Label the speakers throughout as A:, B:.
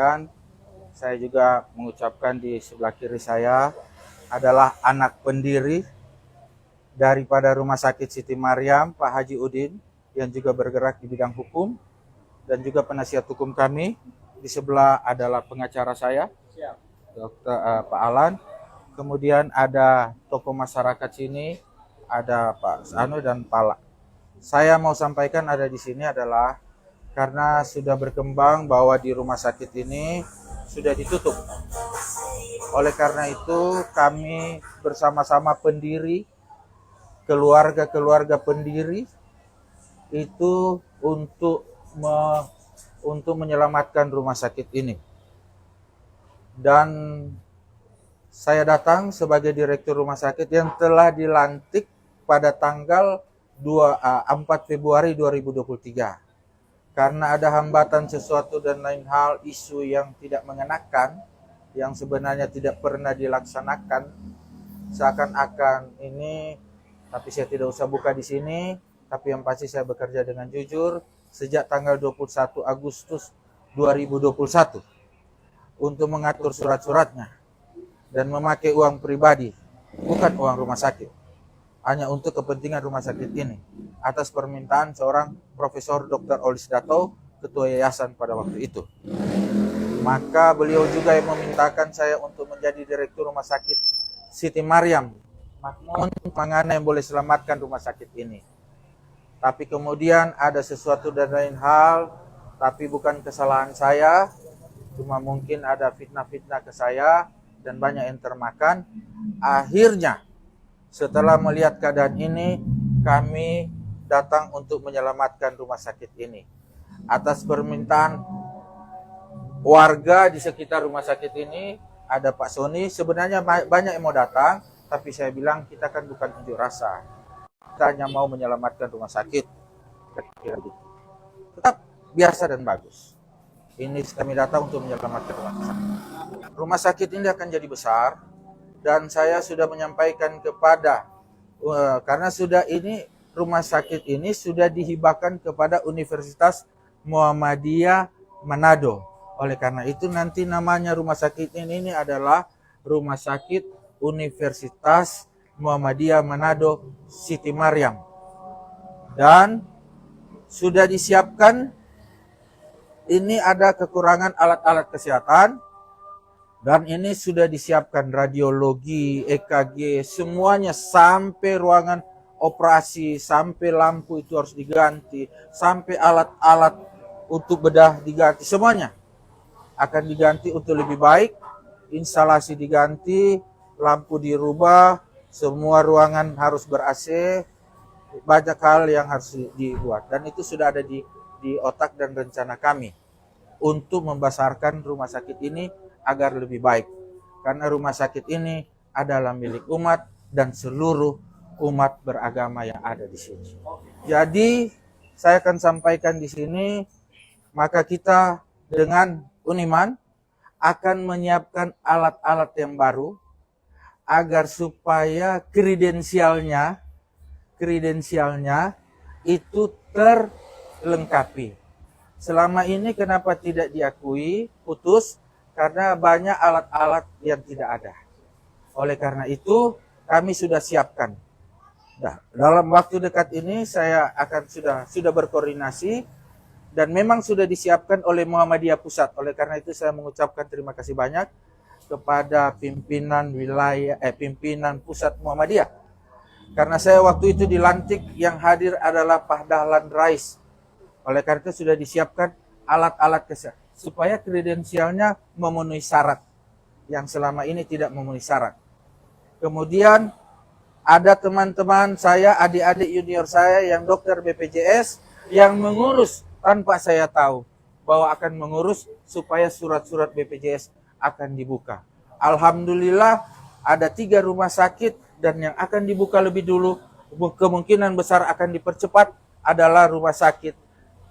A: sampaikan, saya juga mengucapkan di sebelah kiri saya adalah anak pendiri daripada Rumah Sakit Siti Maryam, Pak Haji Udin, yang juga bergerak di bidang hukum, dan juga penasihat hukum kami. Di sebelah adalah pengacara saya, Dr. Pak Alan. Kemudian ada tokoh masyarakat sini, ada Pak Sano dan Pala. Saya mau sampaikan ada di sini adalah karena sudah berkembang bahwa di rumah sakit ini sudah ditutup. Oleh karena itu kami bersama-sama pendiri, keluarga-keluarga pendiri itu untuk menyelamatkan rumah sakit ini. Dan saya datang sebagai direktur rumah sakit yang telah dilantik pada tanggal 4 Februari 2023. Karena ada hambatan sesuatu dan lain hal, isu yang tidak mengenakan, yang sebenarnya tidak pernah dilaksanakan, seakan-akan ini, tapi saya tidak usah buka di sini, tapi yang pasti saya bekerja dengan jujur sejak tanggal 21 Agustus 2021 untuk mengatur surat-suratnya dan memakai uang pribadi, bukan uang rumah sakit, hanya untuk kepentingan rumah sakit ini, atas permintaan seorang Profesor Dr. Olis Dato, Ketua Yayasan pada waktu itu. Maka beliau juga yang memintakan saya untuk menjadi Direktur Rumah Sakit Siti Maryam, Makmun Mangana yang boleh selamatkan rumah sakit ini. Tapi kemudian ada sesuatu dan lain hal, tapi bukan kesalahan saya, cuma mungkin ada fitnah-fitnah ke saya, dan banyak yang termakan. Akhirnya, setelah melihat keadaan ini, kami datang untuk menyelamatkan rumah sakit ini. Atas permintaan warga di sekitar rumah sakit ini, ada Pak Sony, sebenarnya banyak yang mau datang, tapi saya bilang kita kan bukan unjuk rasa. Kita hanya mau menyelamatkan rumah sakit. Tetap biasa dan bagus. Ini kami datang untuk menyelamatkan rumah sakit. Rumah sakit ini akan jadi besar, dan saya sudah menyampaikan kepada karena rumah sakit ini sudah dihibahkan kepada Universitas Muhammadiyah Manado. Oleh karena itu nanti namanya rumah sakit ini adalah Rumah Sakit Universitas Muhammadiyah Manado Siti Maryam. Dan sudah disiapkan, ini ada kekurangan alat-alat kesehatan, dan ini sudah disiapkan radiologi, EKG, semuanya sampai ruangan operasi, sampai lampu itu harus diganti, sampai alat-alat untuk bedah diganti, semuanya akan diganti untuk lebih baik, instalasi diganti, lampu dirubah, semua ruangan harus ber-AC, banyak hal yang harus dibuat. Dan itu sudah ada di otak dan rencana kami untuk membesarkan rumah sakit ini agar lebih baik. Karena rumah sakit ini adalah milik umat dan seluruh umat beragama yang ada di sini. Jadi saya akan sampaikan di sini, maka kita dengan Uniman akan menyiapkan alat-alat yang baru agar supaya kredensialnya itu terlengkapi. Selama ini kenapa tidak diakui, putus, karena banyak alat-alat yang tidak ada. Oleh karena itu, kami sudah siapkan. Nah, dalam waktu dekat ini saya akan sudah berkoordinasi dan memang sudah disiapkan oleh Muhammadiyah Pusat. Oleh karena itu saya mengucapkan terima kasih banyak kepada pimpinan pimpinan Pusat Muhammadiyah. Karena saya waktu itu dilantik, yang hadir adalah Pak Dahlan Rais. Oleh karena itu sudah disiapkan alat-alat kesehatan supaya kredensialnya memenuhi syarat yang selama ini tidak memenuhi syarat. Kemudian ada teman-teman saya, adik-adik junior saya yang dokter BPJS yang mengurus tanpa saya tahu bahwa akan mengurus supaya surat-surat BPJS akan dibuka. Alhamdulillah ada 3 rumah sakit, dan yang akan dibuka lebih dulu, kemungkinan besar akan dipercepat, adalah Rumah Sakit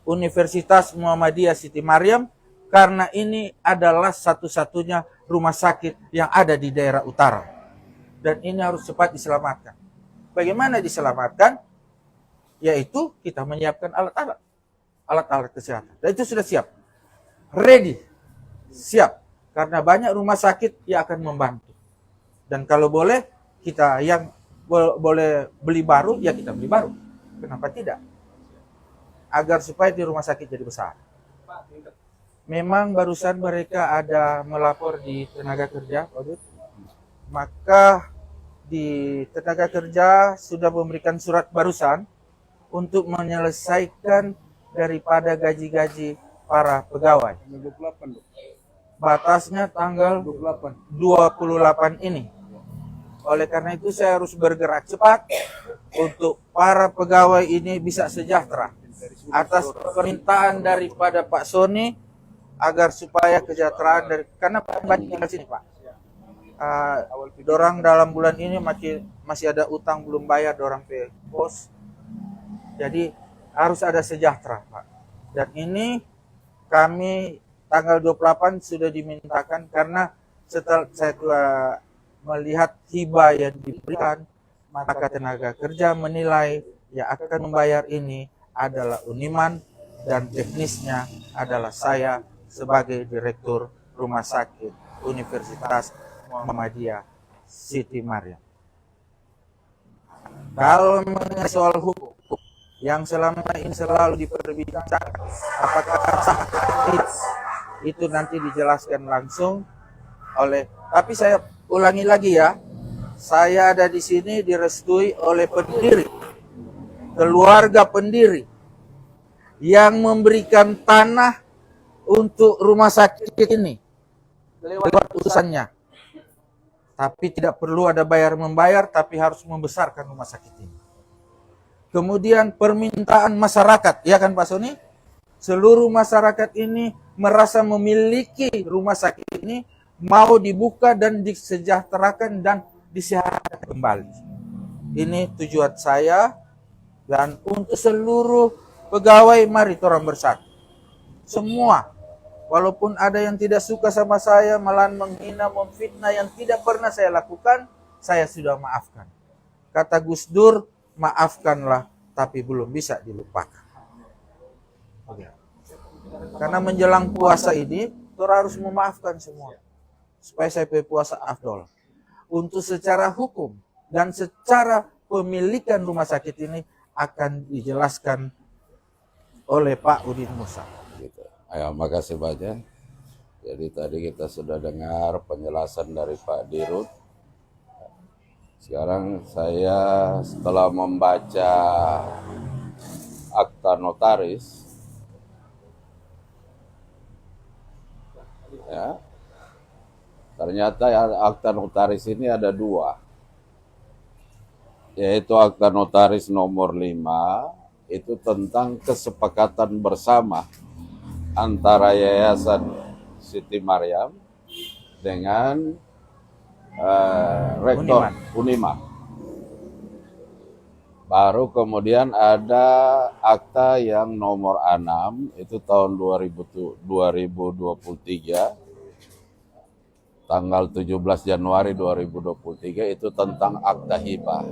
A: Universitas Muhammadiyah Siti Maryam, karena ini adalah satu-satunya rumah sakit yang ada di daerah utara. Dan ini harus cepat diselamatkan. Bagaimana diselamatkan? Yaitu kita menyiapkan alat-alat kesehatan. Dan itu sudah siap. Ready. siap. Karena banyak rumah sakit yang akan membantu. Dan kalau boleh, kita yang boleh beli baru, ya kita beli baru. Kenapa tidak? Agar supaya di rumah sakit jadi besar. Memang barusan mereka ada melapor di tenaga kerja, Pak Dut. Maka di tenaga kerja sudah memberikan surat barusan untuk menyelesaikan daripada gaji-gaji para pegawai. Batasnya tanggal 28 ini. Oleh karena itu saya harus bergerak cepat untuk para pegawai ini bisa sejahtera atas permintaan daripada Pak Sony agar supaya kesejahteraan dari karena banyak yang di sini Pak. Dorang dalam bulan ini masih ada utang belum bayar dorang ke pos. Jadi harus ada sejahtera Pak. Dan ini kami tanggal 28 sudah dimintakan karena setelah saya melihat hibah yang diberikan, maka tenaga kerja menilai yang akan membayar ini adalah Uniman dan teknisnya adalah saya sebagai Direktur Rumah Sakit Universitas Muhammadiyah Siti Maryam. Kalau mengenai soal hukum yang selama ini selalu diperbincangkan, apakah sah itu nanti dijelaskan langsung oleh. Tapi saya ulangi lagi ya, saya ada di sini direstui oleh pendiri, keluarga pendiri yang memberikan tanah untuk rumah sakit ini lewat utusannya. Tapi tidak perlu ada bayar-membayar, tapi harus membesarkan rumah sakit ini. Kemudian permintaan masyarakat, ya kan Pak Sony? Seluruh masyarakat ini merasa memiliki rumah sakit ini, mau dibuka dan disejahterakan dan disehatkan kembali. Ini tujuan saya, dan untuk seluruh pegawai mari orang bersatu. Semua, walaupun ada yang tidak suka sama saya, malah menghina, memfitnah yang tidak pernah saya lakukan, saya sudah maafkan. Kata Gus Dur, maafkanlah tapi belum bisa dilupakan. Karena menjelang puasa ini, kita harus memaafkan semua. Supaya saya puasa afdol. Untuk secara hukum dan secara pemilikan rumah sakit ini akan dijelaskan oleh Pak Udin Musa.
B: Gitu. Ayo, makasih banyak. Jadi tadi kita sudah dengar penjelasan dari Pak Dirut. Sekarang saya setelah membaca akta notaris, ya, ternyata akta notaris ini ada dua, yaitu akta notaris nomor 5, itu tentang kesepakatan bersama antara Yayasan Siti Maryam dengan Rektor Uniman. Baru kemudian ada akta yang nomor 6, itu tahun 2023, tanggal 17 Januari 2023, itu tentang akta hibah.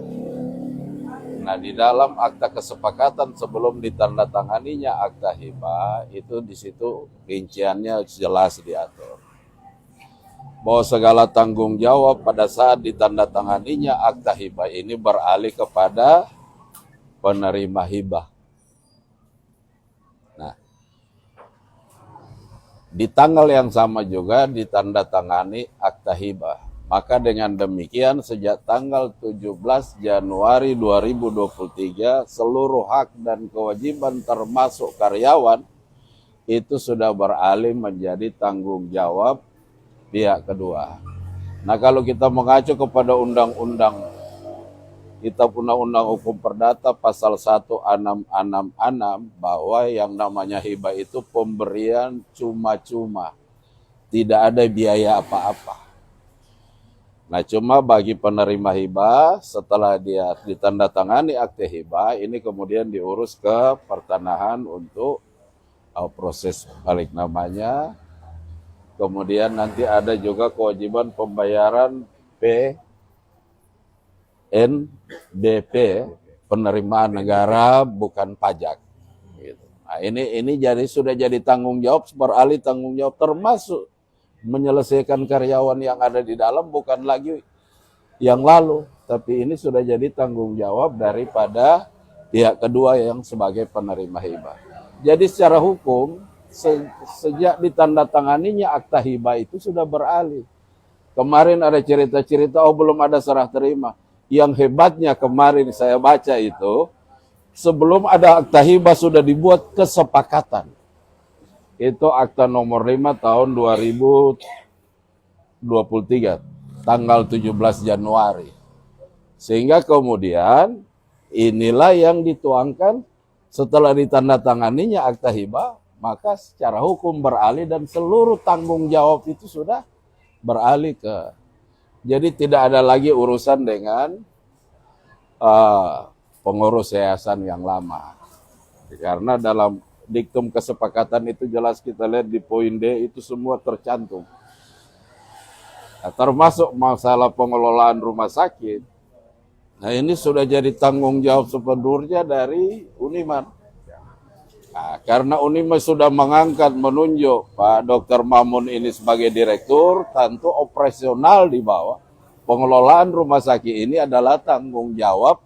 B: Nah, di dalam akta kesepakatan sebelum ditandatanganinya akta hibah, itu di situ rinciannya jelas diatur. Bahwa segala tanggung jawab pada saat ditandatanganinya akta hibah ini beralih kepada penerima hibah. Nah, di tanggal yang sama juga ditandatangani akta hibah. Maka dengan demikian sejak tanggal 17 Januari 2023 seluruh hak dan kewajiban termasuk karyawan itu sudah beralih menjadi tanggung jawab pihak kedua. Nah, kalau kita mengacu kepada undang-undang Kitab Undang-Undang Hukum Perdata pasal 1666 bahwa yang namanya hibah itu pemberian cuma-cuma. Tidak ada biaya apa-apa. Nah, cuma bagi penerima hibah setelah dia ditandatangani akte hibah, ini kemudian diurus ke pertanahan untuk proses balik namanya. Kemudian nanti ada juga kewajiban pembayaran PNBP, penerimaan negara bukan pajak. Gitu. Nah, ini jadi sudah jadi tanggung jawab, beralih tanggung jawab termasuk menyelesaikan karyawan yang ada di dalam bukan lagi yang lalu, tapi ini sudah jadi tanggung jawab daripada pihak kedua yang sebagai penerima hibah. Jadi secara hukum, sejak ditandatanganinya akta hibah itu sudah beralih. Kemarin ada cerita-cerita, oh belum ada serah terima. Yang hebatnya kemarin saya baca itu, sebelum ada akta hibah sudah dibuat kesepakatan. Itu akta nomor 5 tahun 2023, tanggal 17 Januari. Sehingga kemudian inilah yang dituangkan setelah ditandatanganinya akta hibah, maka secara hukum beralih dan seluruh tanggung jawab itu sudah beralih ke. Jadi tidak ada lagi urusan dengan pengurus yayasan yang lama. Karena dalam diktum kesepakatan itu jelas kita lihat di poin D itu semua tercantum. Nah, termasuk masalah pengelolaan rumah sakit. Nah ini sudah jadi tanggung jawab sepenuhnya dari Uniman. Nah, karena Uniman sudah menunjuk Pak Dr. Mamun ini sebagai direktur, tentu operasional di bawah pengelolaan rumah sakit ini adalah tanggung jawab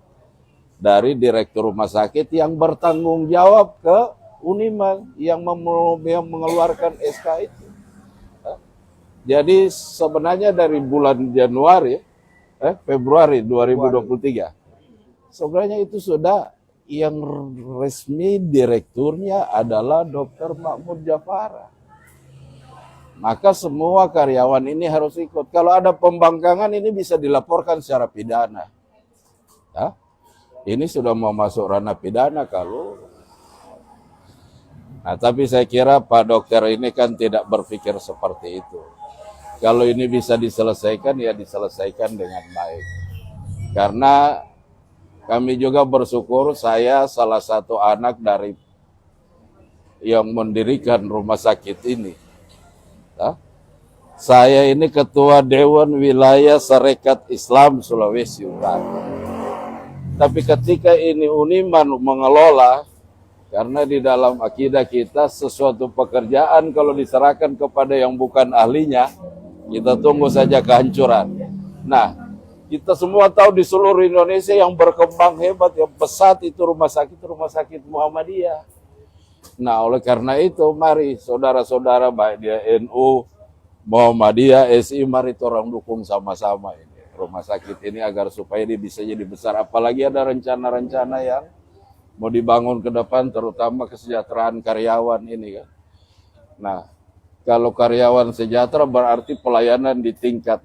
B: dari direktur rumah sakit yang bertanggung jawab ke Uniman yang mengeluarkan SK itu. Jadi sebenarnya dari bulan Februari 2023, sebenarnya itu sudah yang resmi direkturnya adalah Dr. Mahmud Jafara. Maka semua karyawan ini harus ikut. Kalau ada pembangkangan ini bisa dilaporkan secara pidana. Ya? Ini sudah mau masuk ranah pidana kalau. Nah, tapi saya kira Pak Dokter ini kan tidak berpikir seperti itu. Kalau ini bisa diselesaikan, ya diselesaikan dengan baik. Karena kami juga bersyukur saya salah satu anak dari yang mendirikan rumah sakit ini. Nah, saya ini Ketua Dewan Wilayah Sarekat Islam Sulawesi Utara. Tapi ketika ini Uniman mengelola, karena di dalam akidah kita sesuatu pekerjaan kalau diserahkan kepada yang bukan ahlinya, kita tunggu saja kehancuran. Nah, kita semua tahu di seluruh Indonesia yang berkembang hebat, yang pesat itu rumah sakit Muhammadiyah. Nah, oleh karena itu mari saudara-saudara baik dia NU, Muhammadiyah, SI, mari orang dukung sama-sama ini rumah sakit ini agar supaya dia bisa jadi besar. Apalagi ada rencana-rencana yang mau dibangun ke depan, terutama kesejahteraan karyawan ini kan. Nah, kalau karyawan sejahtera berarti pelayanan di tingkat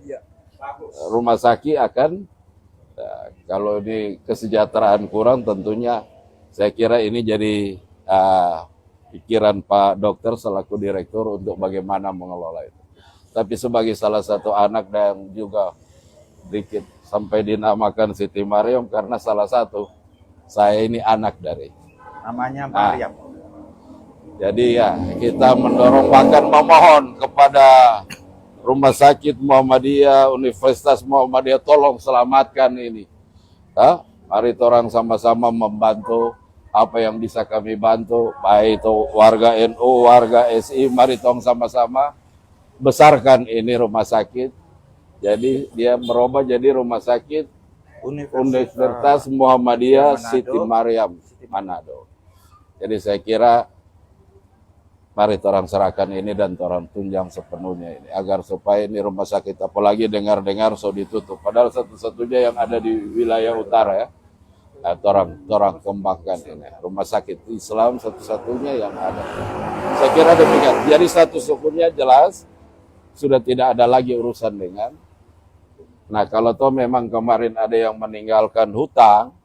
B: rumah sakit akan, kalau ini kesejahteraan kurang tentunya saya kira ini jadi pikiran Pak Dokter selaku direktur untuk bagaimana mengelola itu. Tapi sebagai salah satu anak dan juga dikit sampai dinamakan Siti Mariam karena salah satu saya ini anak dari
A: Namanya Mariam.
B: Jadi ya kita mendorong bahkan memohon kepada Rumah Sakit Muhammadiyah, Universitas Muhammadiyah, tolong selamatkan ini. Mari orang sama-sama membantu apa yang bisa kami bantu, baik itu warga NU, warga SI, mari tolong sama-sama besarkan ini rumah sakit. Jadi dia merubah jadi Rumah Sakit Universitas Muhammadiyah Siti Mariam Manado. Jadi saya kira mari orang serahkan ini dan orang tunjang sepenuhnya ini agar supaya ini rumah sakit, apalagi dengar-dengar so ditutup. Padahal satu-satunya yang ada di wilayah utara ya. Orang kembangkan ini rumah sakit Islam satu-satunya yang ada. Saya kira demikian. Jadi status hukumnya jelas, sudah tidak ada lagi urusan dengan. Nah, kalau toh memang kemarin ada yang meninggalkan hutang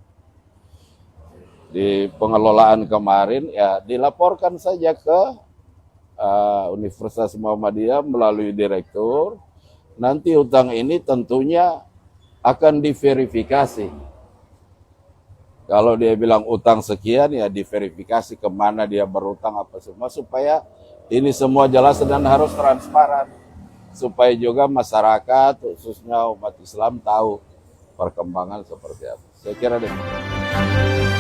B: di pengelolaan kemarin, ya dilaporkan saja ke Universitas Muhammadiyah melalui direktur. Nanti hutang ini tentunya akan diverifikasi. Kalau dia bilang utang sekian, ya diverifikasi kemana dia berutang apa semua, supaya ini semua jelas dan harus transparan. Supaya juga masyarakat, khususnya umat Islam, tahu perkembangan seperti apa. Saya kira demikian.